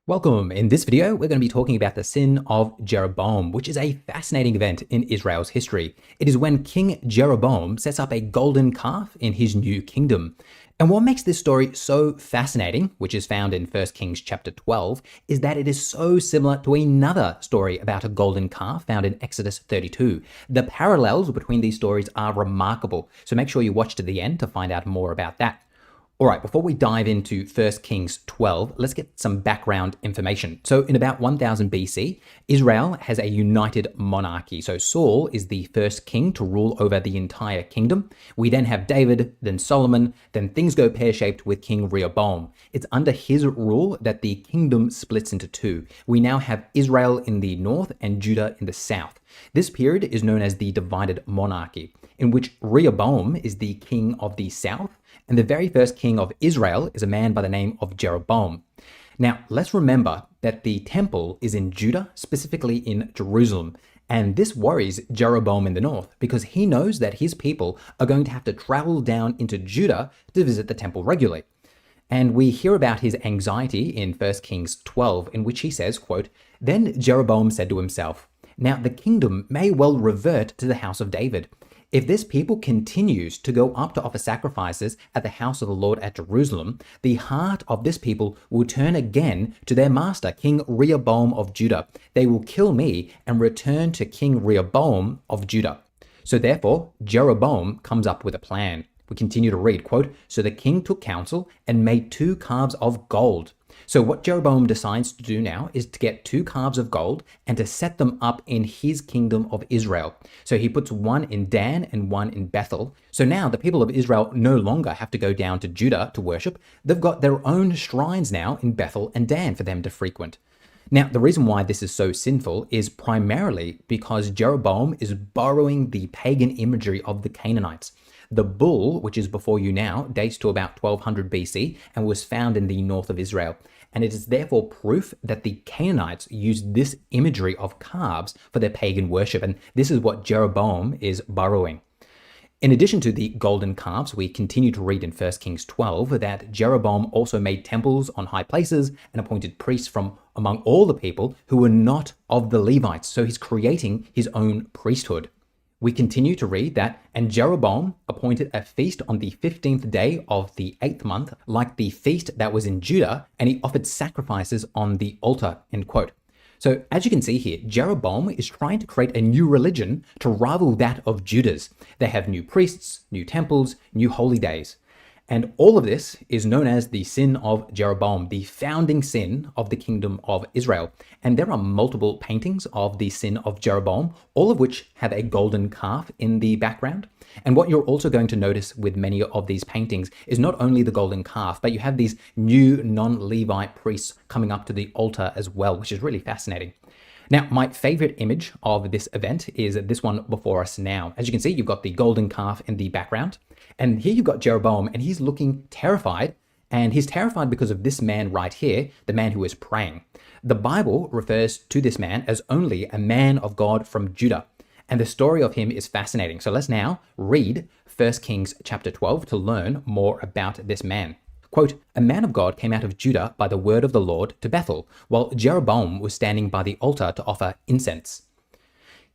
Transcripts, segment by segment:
Welcome. In this video, we're going to be talking about the sin of Jeroboam, which is a fascinating event in Israel's history. It is when King Jeroboam sets up a golden calf in his new kingdom. And what makes this story so fascinating, which is found in 1 Kings chapter 12, is that it is so similar to another story about a golden calf found in Exodus 32. The parallels between these stories are remarkable, so make sure you watch to the end to find out more about that. All right, before we dive into 1 Kings 12, let's get some background information. So in about 1000 BC, Israel has a united monarchy. So Saul is the first king to rule over the entire kingdom. We then have David, then Solomon, then things go pear-shaped with King Rehoboam. It's under his rule that the kingdom splits into two. We now have Israel in the north and Judah in the south. This period is known as the divided monarchy, in which Rehoboam is the king of the south, and the very first king of Israel is a man by the name of Jeroboam. Now, let's remember that the temple is in Judah, specifically in Jerusalem, and this worries Jeroboam in the north because he knows that his people are going to have to travel down into Judah to visit the temple regularly. And we hear about his anxiety in 1 Kings 12, in which he says, quote, "Then Jeroboam said to himself, 'Now the kingdom may well revert to the house of David. If this people continues to go up to offer sacrifices at the house of the Lord at Jerusalem, the heart of this people will turn again to their master, King Rehoboam of Judah. They will kill me and return to King Rehoboam of Judah.' So therefore, Jeroboam comes up with a plan." We continue to read, quote, "So the king took counsel and made 2 calves of gold." So what Jeroboam decides to do now is to get 2 calves of gold and to set them up in his kingdom of Israel. So he puts one in Dan and one in Bethel. So now the people of Israel no longer have to go down to Judah to worship. They've got their own shrines now in Bethel and Dan for them to frequent. Now, the reason why this is so sinful is primarily because Jeroboam is borrowing the pagan imagery of the Canaanites. The bull, which is before you now, dates to about 1200 BC and was found in the north of Israel. And it is therefore proof that the Canaanites used this imagery of calves for their pagan worship. And this is what Jeroboam is borrowing. In addition to the golden calves, we continue to read in 1 Kings 12 that Jeroboam also made temples on high places and appointed priests from among all the people who were not of the Levites. So he's creating his own priesthood. We continue to read that, "And Jeroboam appointed a feast on the 15th day of the 8th month, like the feast that was in Judah, and he offered sacrifices on the altar," end quote. So as you can see here, Jeroboam is trying to create a new religion to rival that of Judah's. They have new priests, new temples, new holy days. And all of this is known as the sin of Jeroboam, the founding sin of the kingdom of Israel. And there are multiple paintings of the sin of Jeroboam, all of which have a golden calf in the background. And what you're also going to notice with many of these paintings is not only the golden calf, but you have these new non-Levite priests coming up to the altar as well, which is really fascinating. Now, my favorite image of this event is this one before us now. As you can see, you've got the golden calf in the background. And here you've got Jeroboam, and he's looking terrified. And he's terrified because of this man right here, the man who is praying. The Bible refers to this man as only a man of God from Judah. And the story of him is fascinating. So let's now read 1 Kings chapter 12 to learn more about this man. Quote, "A man of God came out of Judah by the word of the Lord to Bethel, while Jeroboam was standing by the altar to offer incense.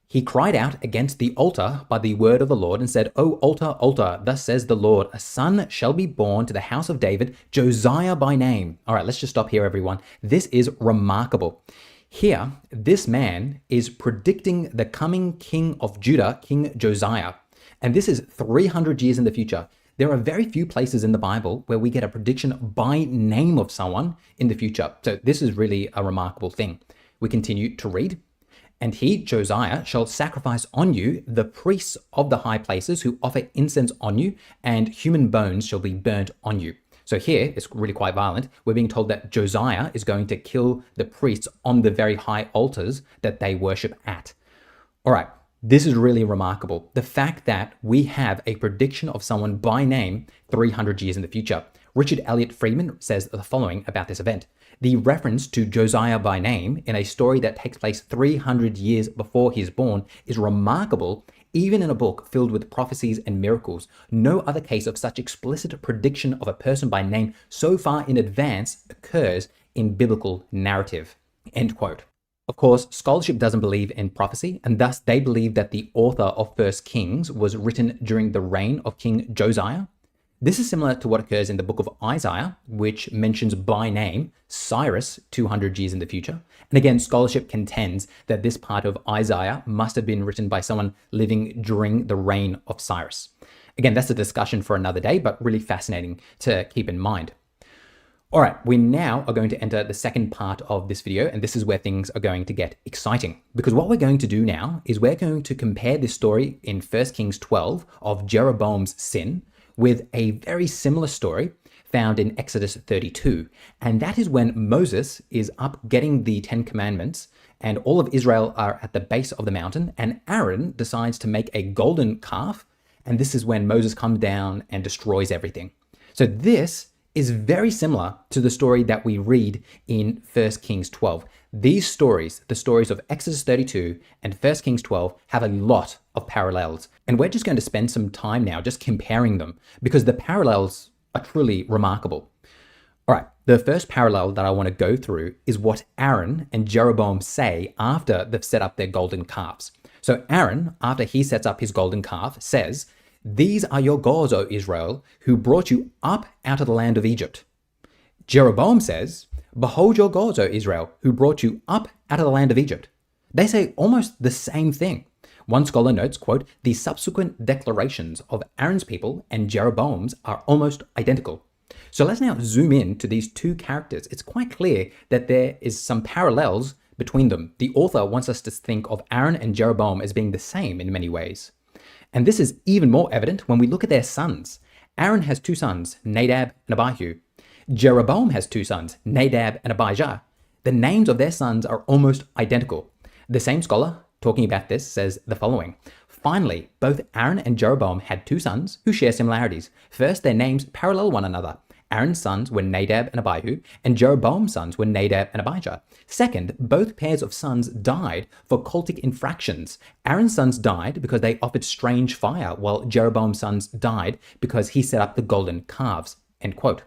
He cried out against the altar by the word of the Lord and said, 'O altar, altar, thus says the Lord, a son shall be born to the house of David, Josiah by name.'" All right, let's just stop here, everyone. This is remarkable. Here, this man is predicting the coming king of Judah, King Josiah. And this is 300 years in the future. There are very few places in the Bible where we get a prediction by name of someone in the future. So this is really a remarkable thing. We continue to read. "And he, Josiah, shall sacrifice on you the priests of the high places who offer incense on you, and human bones shall be burnt on you." So here, it's really quite violent. We're being told that Josiah is going to kill the priests on the very high altars that they worship at. All right. This is really remarkable. The fact that we have a prediction of someone by name 300 years in the future. Richard Elliott Friedman says the following about this event. "The reference to Josiah by name in a story that takes place 300 years before he is born is remarkable, even in a book filled with prophecies and miracles. No other case of such explicit prediction of a person by name so far in advance occurs in biblical narrative, end quote. Of course, scholarship doesn't believe in prophecy, and thus they believe that the author of 1 Kings was written during the reign of King Josiah. This is similar to what occurs in the book of Isaiah, which mentions by name Cyrus 200 years in the future. And again, scholarship contends that this part of Isaiah must have been written by someone living during the reign of Cyrus. Again, that's a discussion for another day, but really fascinating to keep in mind. All right, we now are going to enter the second part of this video, and this is where things are going to get exciting. Because what we're going to do now is we're going to compare this story in 1 Kings 12 of Jeroboam's sin with a very similar story found in Exodus 32. And that is when Moses is up getting the 10 Commandments, and all of Israel are at the base of the mountain, and Aaron decides to make a golden calf, and this is when Moses comes down and destroys everything. So this is very similar to the story that we read in 1 Kings 12. These stories, the stories of Exodus 32 and 1 Kings 12, have a lot of parallels. And we're just going to spend some time now just comparing them because the parallels are truly remarkable. All right, the first parallel that I want to go through is what Aaron and Jeroboam say after they've set up their golden calves. So Aaron, after he sets up his golden calf, says, "These are your gods, O Israel, who brought you up out of the land of Egypt." Jeroboam says, "Behold your gods, O Israel, who brought you up out of the land of Egypt." They say almost the same thing. One scholar notes, quote, "The subsequent declarations of Aaron's people and Jeroboam's are almost identical." So let's now zoom in to these two characters. It's quite clear that there is some parallels between them. The author wants us to think of Aaron and Jeroboam as being the same in many ways. And this is even more evident when we look at their sons. Aaron has two sons, Nadab and Abihu. Jeroboam has two sons, Nadab and Abijah. The names of their sons are almost identical. The same scholar, talking about this, says the following: "Finally, both Aaron and Jeroboam had two sons who share similarities. First, their names parallel one another. Aaron's sons were Nadab and Abihu, and Jeroboam's sons were Nadab and Abijah. Second, both pairs of sons died for cultic infractions. Aaron's sons died because they offered strange fire, while Jeroboam's sons died because he set up the golden calves." End quote.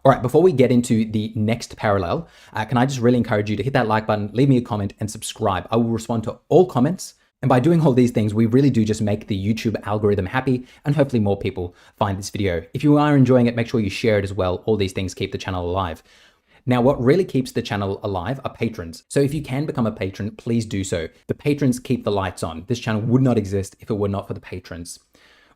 All right, before we get into the next parallel, can I just really encourage you to hit that like button, leave me a comment, and subscribe. I will respond to all comments. And by doing all these things, we really do just make the YouTube algorithm happy, and hopefully more people find this video. If you are enjoying it, make sure you share it as well. All these things keep the channel alive. Now, what really keeps the channel alive are patrons. So if you can become a patron, please do so. The patrons keep the lights on. This channel would not exist if it were not for the patrons.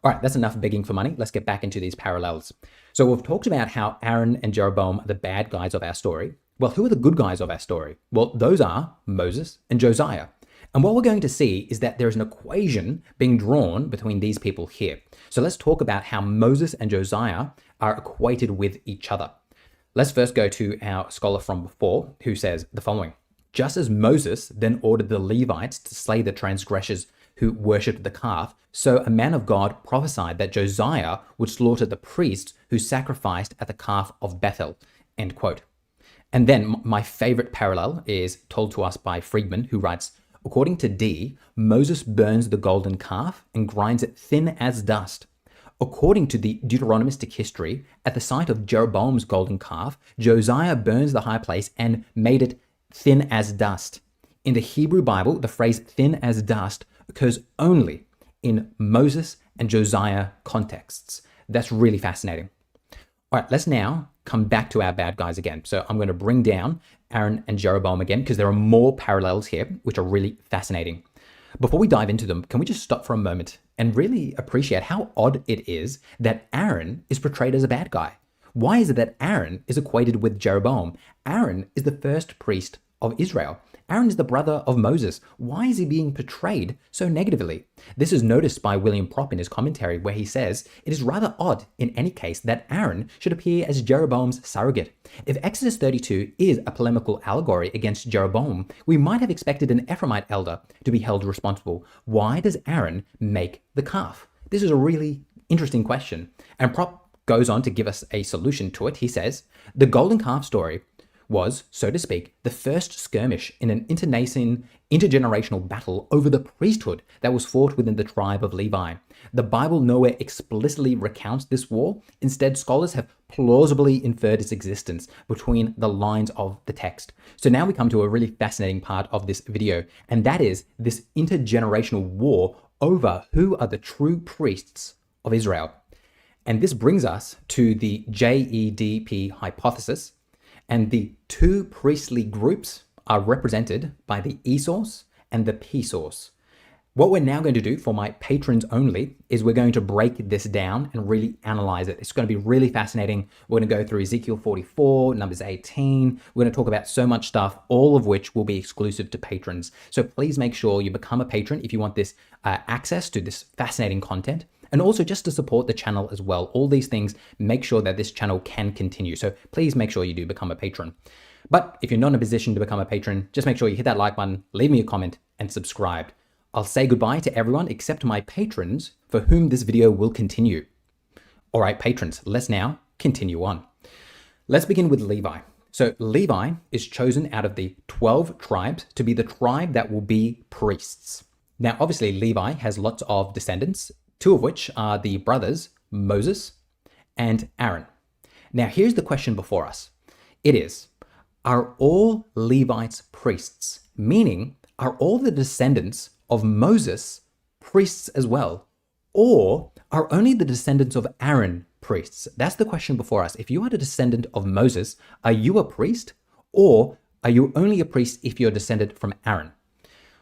All right, that's enough begging for money. Let's get back into these parallels. So we've talked about how Aaron and Jeroboam are the bad guys of our story. Well, who are the good guys of our story? Well, those are Moses and Josiah. And what we're going to see is that there's an equation being drawn between these people here. So let's talk about how Moses and Josiah are equated with each other. Let's first go to our scholar from before, who says the following: "Just as Moses then ordered the Levites to slay the transgressors who worshipped the calf, so a man of God prophesied that Josiah would slaughter the priests who sacrificed at the calf of Bethel." End quote. And then my favorite parallel is told to us by Friedman, who writes, "According to D, Moses burns the golden calf and grinds it thin as dust. According to the Deuteronomistic history, at the site of Jeroboam's golden calf, Josiah burns the high place and made it thin as dust." In the Hebrew Bible, the phrase "thin as dust" occurs only in Moses and Josiah contexts. That's really fascinating. All right, let's now come back to our bad guys again. So I'm going to bring down Aaron and Jeroboam again because there are more parallels here, which are really fascinating. Before we dive into them, can we just stop for a moment and really appreciate how odd it is that Aaron is portrayed as a bad guy? Why is it that Aaron is equated with Jeroboam? Aaron is the first priest of Israel. Aaron is the brother of Moses. Why is he being portrayed so negatively? This is noticed by William Propp in his commentary, where he says, "It is rather odd in any case that Aaron should appear as Jeroboam's surrogate. If Exodus 32 is a polemical allegory against Jeroboam, we might have expected an Ephraimite elder to be held responsible. Why does Aaron make the calf?" This is a really interesting question. And Propp goes on to give us a solution to it. He says, "The golden calf story was, so to speak, the first skirmish in an internecine, intergenerational battle over the priesthood that was fought within the tribe of Levi. The Bible nowhere explicitly recounts this war. Instead, scholars have plausibly inferred its existence between the lines of the text. So now we come to a really fascinating part of this video, and that is this intergenerational war over who are the true priests of Israel. And this brings us to the JEDP hypothesis, and the two priestly groups are represented by the E source and the P source. What we're now going to do for my patrons only is we're going to break this down and really analyze it. It's going to be really fascinating. We're going to go through Ezekiel 44, Numbers 18. We're going to talk about so much stuff, all of which will be exclusive to patrons. So please make sure you become a patron if you want this access to this fascinating content. And also just to support the channel as well. All these things make sure that this channel can continue. So please make sure you do become a patron. But if you're not in a position to become a patron, just make sure you hit that like button, leave me a comment, and subscribe. I'll say goodbye to everyone except my patrons for whom this video will continue. All right, patrons, let's now continue on. Let's begin with Levi. So Levi is chosen out of the 12 tribes to be the tribe that will be priests. Now, obviously, Levi has lots of descendants, two of which are the brothers Moses and Aaron. Now, here's the question before us. It is, are all Levites priests? Meaning, are all the descendants of Moses priests as well? Or are only the descendants of Aaron priests? That's the question before us. If you are a descendant of Moses, are you a priest? Or are you only a priest if you're descended from Aaron?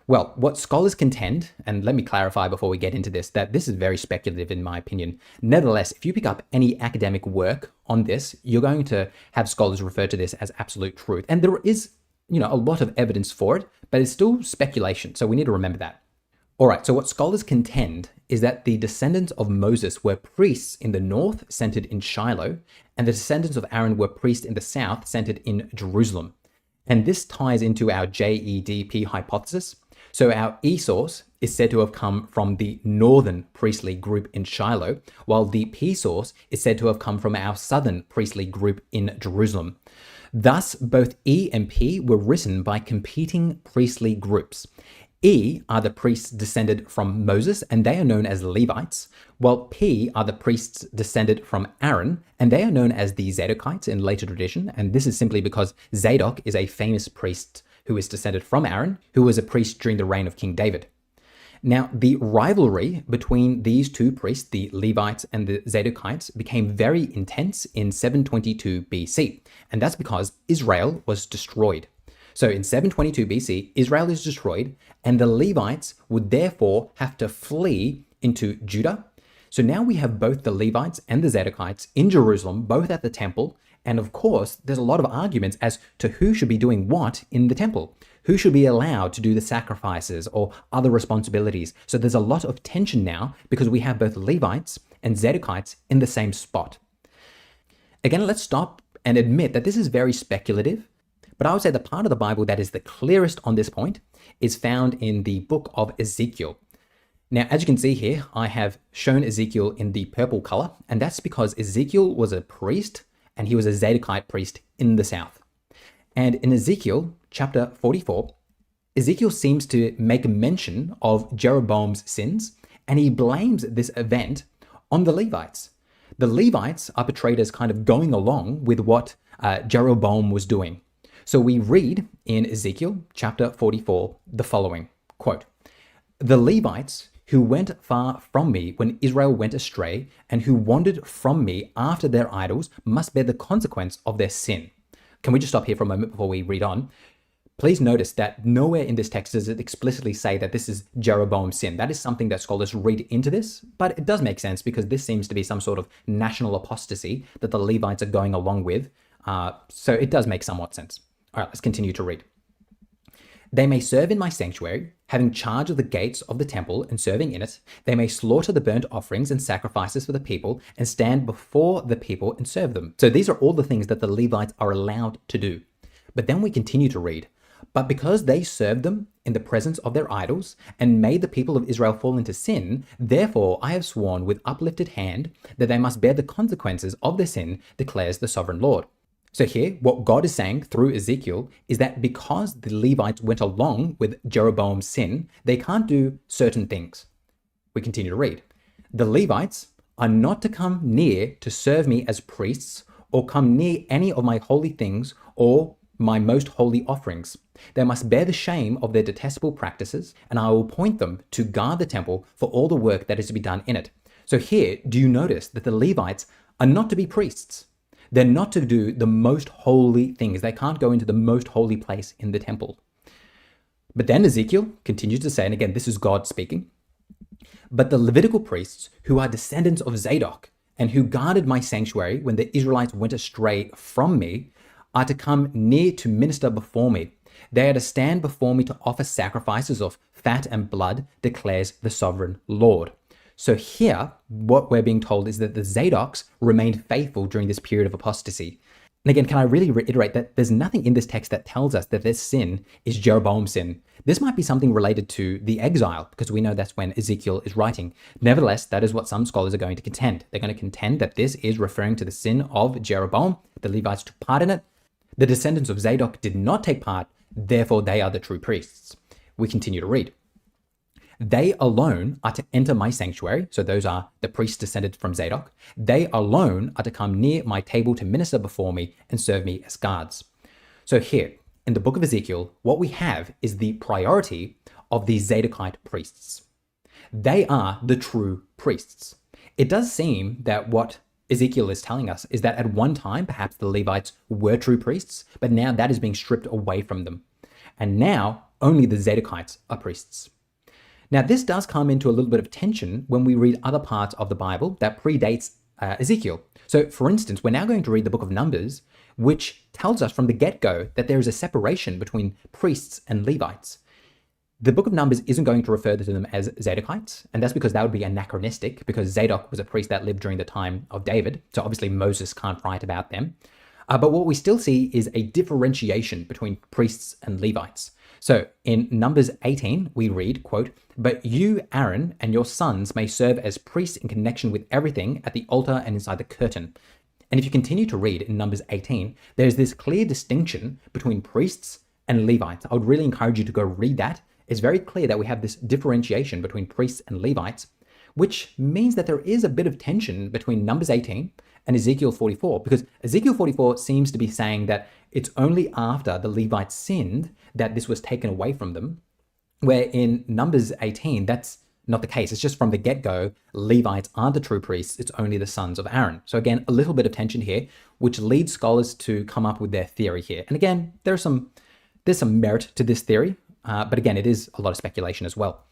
Well, what scholars contend, and let me clarify before we get into this, that this is very speculative in my opinion. Nevertheless, if you pick up any academic work on this, you're going to have scholars refer to this as absolute truth. And there is, a lot of evidence for it, but it's still speculation. So we need to remember that. All right, so what scholars contend is that the descendants of Moses were priests in the north, centered in Shiloh, and the descendants of Aaron were priests in the south, centered in Jerusalem. And this ties into our JEDP hypothesis. So our E source is said to have come from the northern priestly group in Shiloh, while the P source is said to have come from our southern priestly group in Jerusalem. Thus, both E and P were written by competing priestly groups. E are the priests descended from Moses, and they are known as Levites, while P are the priests descended from Aaron, and they are known as the Zadokites in later tradition, and this is simply because Zadok is a famous priest who is descended from Aaron, who was a priest during the reign of King David. Now, the rivalry between these two priests, the Levites and the Zadokites, became very intense in 722 BC, and that's because Israel was destroyed. So in 722 BC, Israel is destroyed, and the Levites would therefore have to flee into Judah. So now we have both the Levites and the Zadokites in Jerusalem, both at the temple. And of course, there's a lot of arguments as to who should be doing what in the temple, who should be allowed to do the sacrifices or other responsibilities. So there's a lot of tension now because we have both Levites and Zadokites in the same spot. Again, let's stop and admit that this is very speculative, but I would say the part of the Bible that is the clearest on this point is found in the book of Ezekiel. Now, as you can see here, I have shown Ezekiel in the purple color, and that's because Ezekiel was a priest and he was a Zadokite priest in the south. And in Ezekiel chapter 44, Ezekiel seems to make mention of Jeroboam's sins, and he blames this event on the Levites. The Levites are portrayed as kind of going along with what Jeroboam was doing. So we read in Ezekiel chapter 44 the following, quote, "The Levites who went far from me when Israel went astray, and who wandered from me after their idols, must bear the consequence of their sin." Can we just stop here for a moment before we read on? Please notice that nowhere in this text does it explicitly say that this is Jeroboam's sin. That is something that scholars read into this, but it does make sense because this seems to be some sort of national apostasy that the Levites are going along with. So it does make somewhat sense. All right, let's continue to read. "They may serve in my sanctuary, having charge of the gates of the temple and serving in it. They may slaughter the burnt offerings and sacrifices for the people and stand before the people and serve them." So these are all the things that the Levites are allowed to do. But then we continue to read, "But because they served them in the presence of their idols and made the people of Israel fall into sin, therefore I have sworn with uplifted hand that they must bear the consequences of their sin, declares the sovereign Lord." So here, what God is saying through Ezekiel is that because the Levites went along with Jeroboam's sin, they can't do certain things. We continue to read. "The Levites are not to come near to serve me as priests or come near any of my holy things or my most holy offerings. They must bear the shame of their detestable practices, and I will appoint them to guard the temple for all the work that is to be done in it. So here, do you notice that the Levites are not to be priests? They're not to do the most holy things. They can't go into the most holy place in the temple. But then Ezekiel continues to say, and again, this is God speaking, but the Levitical priests who are descendants of Zadok and who guarded my sanctuary when the Israelites went astray from me are to come near to minister before me. They are to stand before me to offer sacrifices of fat and blood, declares the sovereign Lord. So here, what we're being told is that the Zadoks remained faithful during this period of apostasy. And again, can I really reiterate that there's nothing in this text that tells us that this sin is Jeroboam's sin. This might be something related to the exile, because we know that's when Ezekiel is writing. Nevertheless, that is what some scholars are going to contend. They're going to contend that this is referring to the sin of Jeroboam. The Levites took part in it. The descendants of Zadok did not take part, therefore they are the true priests. We continue to read. They alone are to enter my sanctuary. So those are the priests descended from Zadok. They alone are to come near my table to minister before me and serve me as guards. So here in the book of Ezekiel, what we have is the priority of the Zadokite priests. They are the true priests. It does seem that what Ezekiel is telling us is that at one time, perhaps the Levites were true priests, but now that is being stripped away from them. And now only the Zadokites are priests. Now, this does come into a little bit of tension when we read other parts of the Bible that predates Ezekiel. So, for instance, we're now going to read the book of Numbers, which tells us from the get-go that there is a separation between priests and Levites. The book of Numbers isn't going to refer to them as Zadokites, and that's because that would be anachronistic, because Zadok was a priest that lived during the time of David, so obviously Moses can't write about them. But what we still see is a differentiation between priests and Levites. So in Numbers 18, we read, quote, "But you, Aaron, and your sons may serve as priests in connection with everything at the altar and inside the curtain." And if you continue to read in Numbers 18, there's this clear distinction between priests and Levites. I would really encourage you to go read that. It's very clear that we have this differentiation between priests and Levites, which means that there is a bit of tension between Numbers 18 and Ezekiel 44, because Ezekiel 44 seems to be saying that it's only after the Levites sinned that this was taken away from them, where in Numbers 18, that's not the case. It's just from the get-go, Levites aren't the true priests, it's only the sons of Aaron. So again, a little bit of tension here, which leads scholars to come up with their theory here. And again, there's some merit to this theory, but again, it is a lot of speculation as well.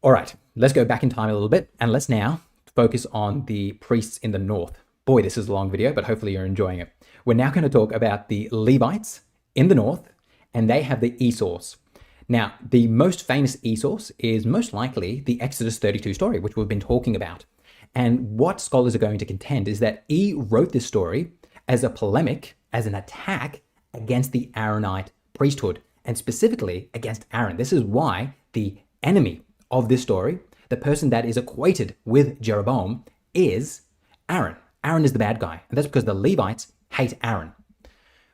All right, let's go back in time a little bit, and let's now focus on the priests in the north. Boy, this is a long video, but hopefully you're enjoying it. We're now going to talk about the Levites in the north, and they have the e-source. Now, the most famous e-source is most likely the Exodus 32 story, which we've been talking about. And what scholars are going to contend is that E wrote this story as a polemic, as an attack against the Aaronite priesthood, and specifically against Aaron. This is why the enemy of this story, the person that is equated with Jeroboam, is Aaron. Aaron is the bad guy, and that's because the Levites hate Aaron.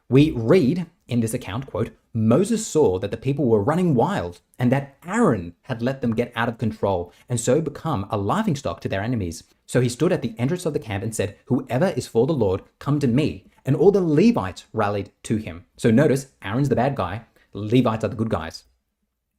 We read in this account, quote, "Moses saw that the people were running wild and that Aaron had let them get out of control and so become a laughingstock to their enemies. So he stood at the entrance of the camp and said, 'Whoever is for the Lord, come to me.' And all the Levites rallied to him." So notice, Aaron's the bad guy, Levites are the good guys.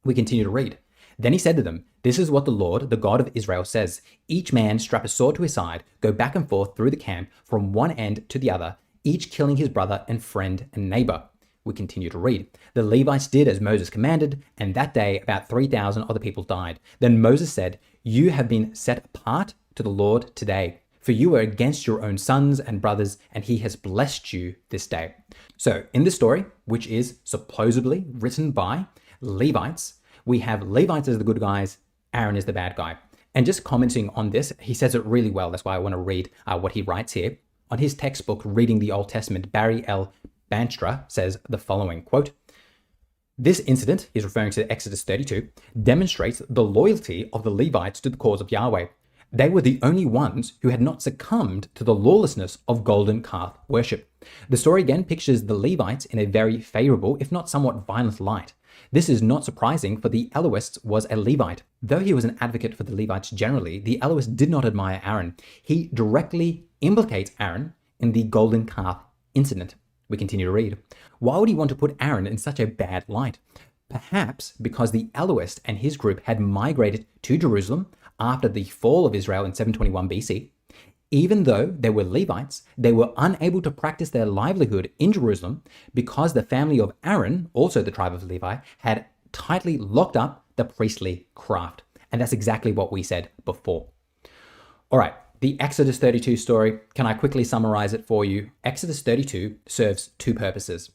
We continue to read. "Then he said to them, 'This is what the Lord, the God of Israel says. Each man strap a sword to his side, go back and forth through the camp from one end to the other, each killing his brother and friend and neighbor.'" We continue to read. "The Levites did as Moses commanded, and that day about 3,000 other people died. Then Moses said, 'You have been set apart to the Lord today, for you were against your own sons and brothers, and he has blessed you this day.'" So in this story, which is supposedly written by Levites, we have Levites as the good guys, Aaron is the bad guy. And just commenting on this, he says it really well. That's why I want to read what he writes here. On his textbook, Reading the Old Testament, Barry L. Banstra says the following, quote, "This incident," he's referring to Exodus 32, "demonstrates the loyalty of the Levites to the cause of Yahweh. They were the only ones who had not succumbed to the lawlessness of golden calf worship." The story again pictures the Levites in a very favorable, if not somewhat violent light. This is not surprising, for the Elohist was a Levite. Though he was an advocate for the Levites generally, the Elohist did not admire Aaron. He directly implicates Aaron in the golden calf incident. We continue to read. Why would he want to put Aaron in such a bad light? Perhaps because the Elohist and his group had migrated to Jerusalem after the fall of Israel in 721 BC. Even though they were Levites, they were unable to practice their livelihood in Jerusalem because the family of Aaron, also the tribe of Levi, had tightly locked up the priestly craft. And that's exactly what we said before. All right, the Exodus 32 story, can I quickly summarize it for you? Exodus 32 serves two purposes.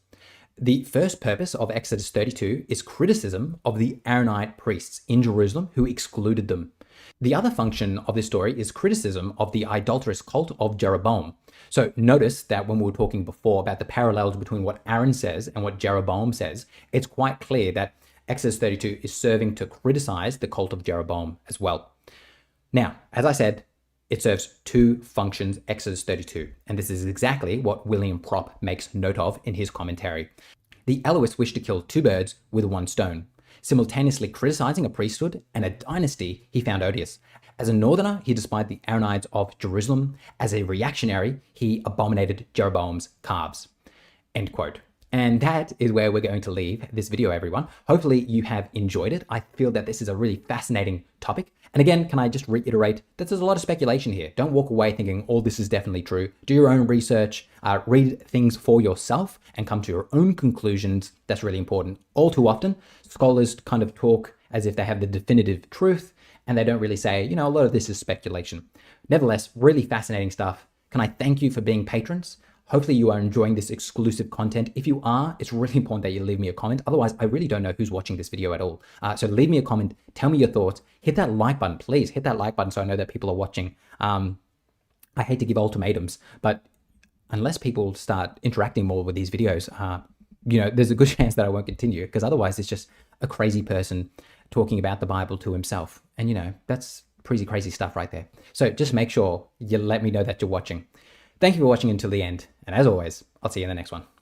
The first purpose of Exodus 32 is criticism of the Aaronite priests in Jerusalem who excluded them. The other function of this story is criticism of the idolatrous cult of Jeroboam. So notice that when we were talking before about the parallels between what Aaron says and what Jeroboam says, it's quite clear that Exodus 32 is serving to criticize the cult of Jeroboam as well. Now, as I said, it serves two functions, Exodus 32, and this is exactly what William Prop makes note of in his commentary. The Elohists wished to kill two birds with one stone, simultaneously criticizing a priesthood and a dynasty he found odious. As a northerner, he despised the Aaronites of Jerusalem. As a reactionary, he abominated Jeroboam's calves. End quote. And that is where we're going to leave this video, everyone. Hopefully you have enjoyed it. I feel that this is a really fascinating topic. And again, can I just reiterate that there's a lot of speculation here. Don't walk away thinking all this is definitely true. Do your own research, read things for yourself and come to your own conclusions. That's really important. All too often, scholars kind of talk as if they have the definitive truth and they don't really say, you know, a lot of this is speculation. Nevertheless, really fascinating stuff. Can I thank you for being patrons? Hopefully you are enjoying this exclusive content. If you are, it's really important that you leave me a comment. Otherwise, I really don't know who's watching this video at all. So leave me a comment, tell me your thoughts, hit that like button, please hit that like button so I know that people are watching. I hate to give ultimatums, but unless people start interacting more with these videos, you know, there's a good chance that I won't continue because otherwise it's just a crazy person talking about the Bible to himself. And you know, that's pretty crazy stuff right there. So just make sure you let me know that you're watching. Thank you for watching until the end, and as always, I'll see you in the next one.